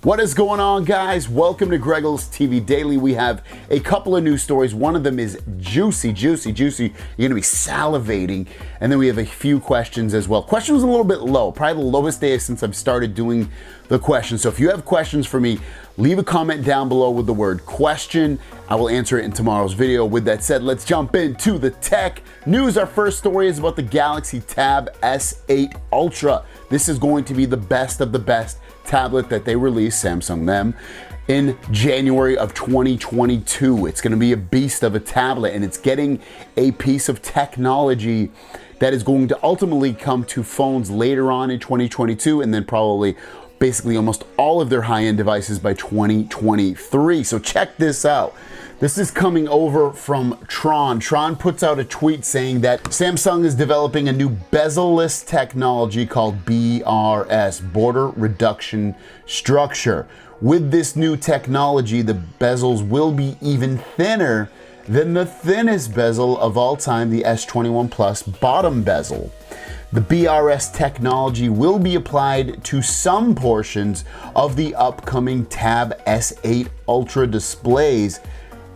What is going on, guys? Welcome to Greggles TV Daily. We have a couple of news stories. One of them is juicy. You're gonna be salivating. And then we have a few questions as well. Questions a little bit low, probably the lowest day since I've started doing the questions. So if you have questions for me, leave a comment down below with the word question. I will answer it in tomorrow's video. With that said, let's jump into the tech news. Our first story is about the Galaxy Tab S8 Ultra. This is going to be the best of the best tablet that they released, Samsung them, in January of 2022. It's going to be a beast of a tablet, and it's getting a piece of technology that is going to ultimately come to phones later on in 2022, and then probably basically almost all of their high-end devices by 2023. So check this out. This is coming over from Tron. Tron puts out a tweet saying that Samsung is developing a new bezel-less technology called BRS, Border Reduction Structure. With this new technology, the bezels will be even thinner than the thinnest bezel of all time, the S21 Plus bottom bezel. The BRS technology will be applied to some portions of the upcoming Tab S8 Ultra displays.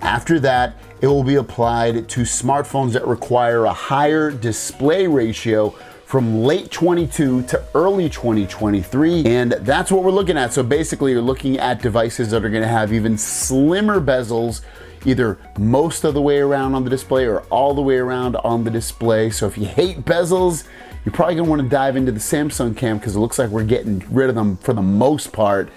After that, it will be applied to smartphones that require a higher display ratio from late 22 to early 2023, and that's what we're looking at. So basically, you're looking at devices that are going to have even slimmer bezels, either most of the way around on the display or all the way around on the display. So if you hate bezels, you're probably going to want to dive into the Samsung camp, because it looks like we're getting rid of them for the most part.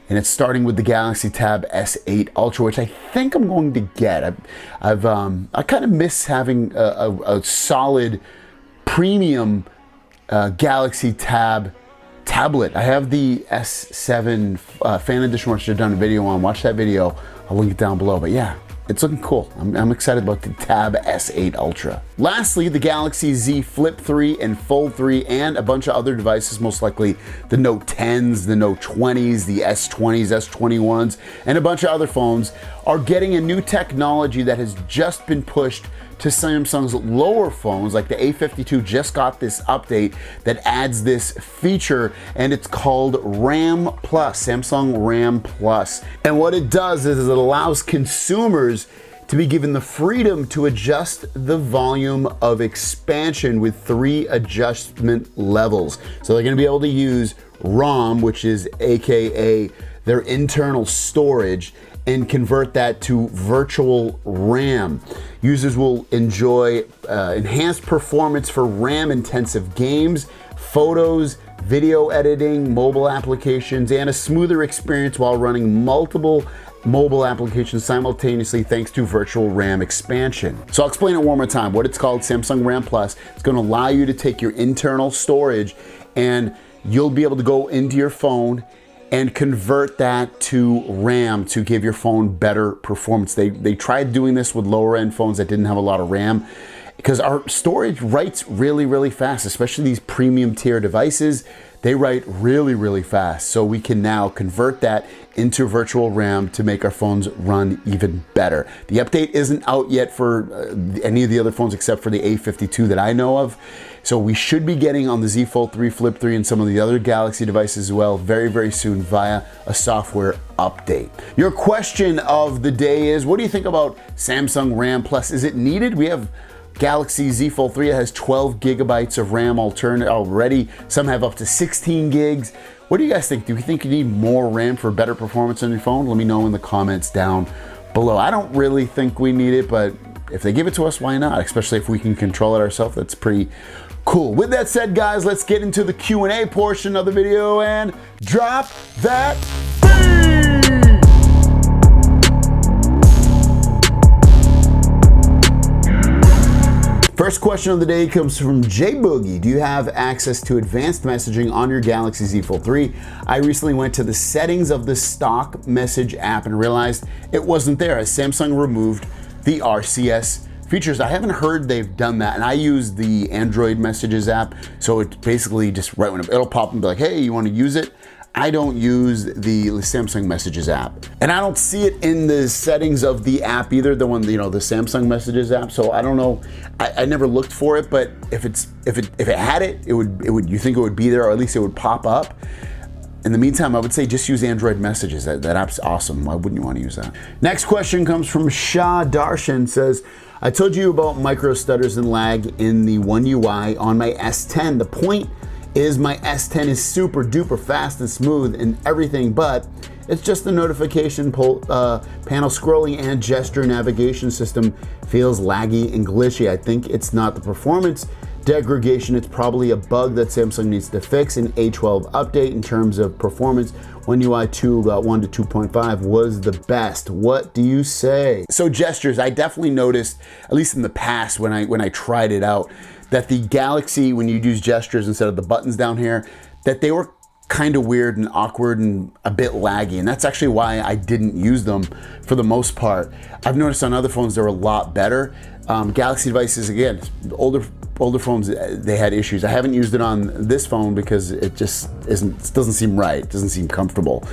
And it's starting with the Galaxy Tab S8 Ultra, which I think I'm going to get. I kind of miss having a solid premium Galaxy Tab tablet. I have the S7 Fan Edition, which I've done a video on. Watch that video. I'll link it down below. But yeah, it's looking cool. I'm excited about the Tab S8 Ultra. Lastly, the Galaxy Z Flip 3 and Fold 3 and a bunch of other devices, most likely the Note 10s, the Note 20s, the S20s, S21s, and a bunch of other phones are getting a new technology that has just been pushed to Samsung's lower phones. Like the A52 just got this update that adds this feature, and it's called RAM Plus, Samsung RAM Plus. And what it does is it allows consumers to be given the freedom to adjust the volume of expansion with 3 adjustment levels. So they're gonna be able to use ROM, which is AKA their internal storage, and convert that to virtual RAM. Users will enjoy enhanced performance for RAM-intensive games, photos, video editing, mobile applications, and a smoother experience while running multiple mobile applications simultaneously thanks to virtual RAM expansion. So I'll explain it one more time. What it's called, Samsung RAM Plus. It's going to allow you to take your internal storage, and you'll be able to go into your phone and convert that to RAM to give your phone better performance. They tried doing this with lower end phones that didn't have a lot of RAM, because our storage writes really fast, especially these premium tier devices. They write really fast. So we can now convert that into virtual RAM to make our phones run even better. The update isn't out yet for any of the other phones except for the A52 that I know of. So we should be getting on the Z Fold 3, Flip 3, and some of the other Galaxy devices as well very soon via a software update. Your question of the day is, what do you think about Samsung RAM Plus? Is it needed? We have Galaxy Z Fold 3 that has 12 gigabytes of RAM alternate already. Some have up to 16 gigs. What do you guys think? Do you think you need more RAM for better performance on your phone? Let me know in the comments down below. I don't really think we need it, but if they give it to us, why not? Especially if we can control it ourselves, that's pretty cool. With that said, guys, let's get into the Q&A portion of the video and drop that beat! First question of the day comes from J Boogie. Do you have access to advanced messaging on your Galaxy Z Fold 3? I recently went to the settings of the stock message app and realized it wasn't there, as Samsung removed the RCS features. I haven't heard they've done that, and I use the Android messages app, so it's basically just right when it'll pop and be like, hey, you want to use it? I don't use the Samsung Messages app, and I don't see it in the settings of the app either. The one, the Samsung Messages app. So I don't know. I never looked for it, but if it had it, it would. You think it would be there, or at least it would pop up. in the meantime, I would say just use Android messages. That app's awesome. Why wouldn't you want to use that? Next question comes from Shah Darshan. Says, I told you about micro stutters and lag in the One UI on my S10. The point is my S10 is super duper fast and smooth and everything, but it's just the notification panel scrolling and gesture navigation system feels laggy and glitchy. I think it's not the performance degradation, it's probably a bug that Samsung needs to fix. An A12 update in terms of performance. One UI 2.1 to 2.5 was the best. What do you say? So gestures, I definitely noticed, at least in the past when I tried it out, that the Galaxy, when you use gestures instead of the buttons down here, that they were kind of weird and awkward and a bit laggy, and that's actually why I didn't use them for the most part. I've noticed on other phones they're a lot better. Galaxy devices, again, older phones, they had issues. I haven't used it on this phone because it just doesn't seem right, it doesn't seem comfortable.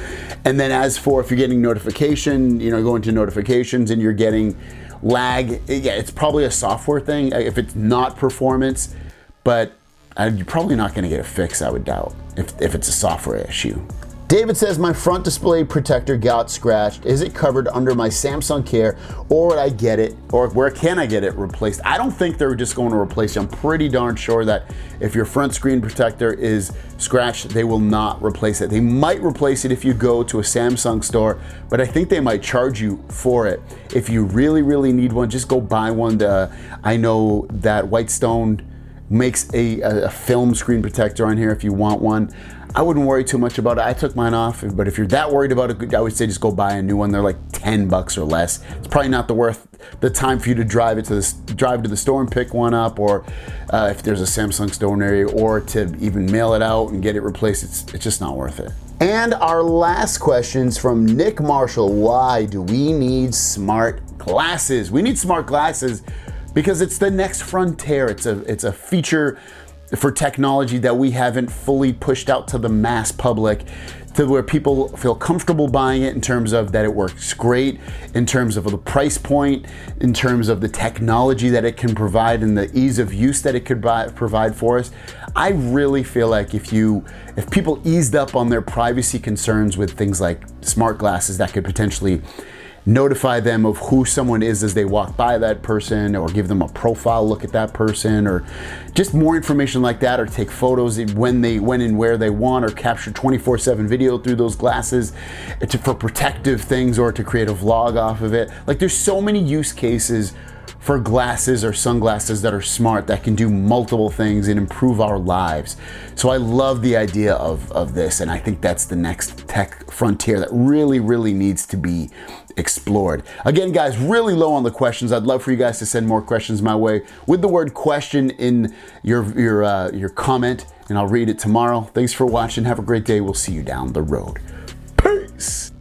And then as for if you're getting notification, you know, go into notifications and you're getting lag, yeah, it's probably a software thing if it's not performance, but you're probably not going to get a fix, I would doubt, if it's a software issue. David says, my front display protector got scratched. Is it covered under my Samsung Care, or would I get it, or where can I get it replaced? I don't think they're just going to replace it. I'm pretty darn sure that if your front screen protector is scratched, they will not replace it. They might replace it if you go to a Samsung store, but I think they might charge you for it. If you really, really need one, just go buy one. I know that Whitestone makes a film screen protector on here if you want one. I wouldn't worry too much about it. I took mine off, but if you're that worried about it, I would say just go buy a new one. They're like 10 bucks or less. It's probably not worth the time for you to drive to the store and pick one up, or if there's a Samsung store near you, or to even mail it out and get it replaced. It's just not worth it. And our last question's from Nick Marshall. Why do we need smart glasses? We need smart glasses because it's the next frontier. It's a feature for technology that we haven't fully pushed out to the mass public, to where people feel comfortable buying it in terms of that it works great, in terms of the price point, in terms of the technology that it can provide and the ease of use that it could provide for us. I really feel like if people eased up on their privacy concerns with things like smart glasses that could potentially notify them of who someone is as they walk by that person, or give them a profile look at that person, or just more information like that, or take photos when and where they want, or capture 24/7 video through those glasses for protective things, or to create a vlog off of it. Like, there's so many use cases for glasses or sunglasses that are smart, that can do multiple things and improve our lives. So I love the idea of this, and I think that's the next tech frontier that really, really needs to be explored. Again, guys, really low on the questions. I'd love for you guys to send more questions my way with the word question in your comment, and I'll read it tomorrow. Thanks for watching. Have a great day. We'll see you down the road. Peace.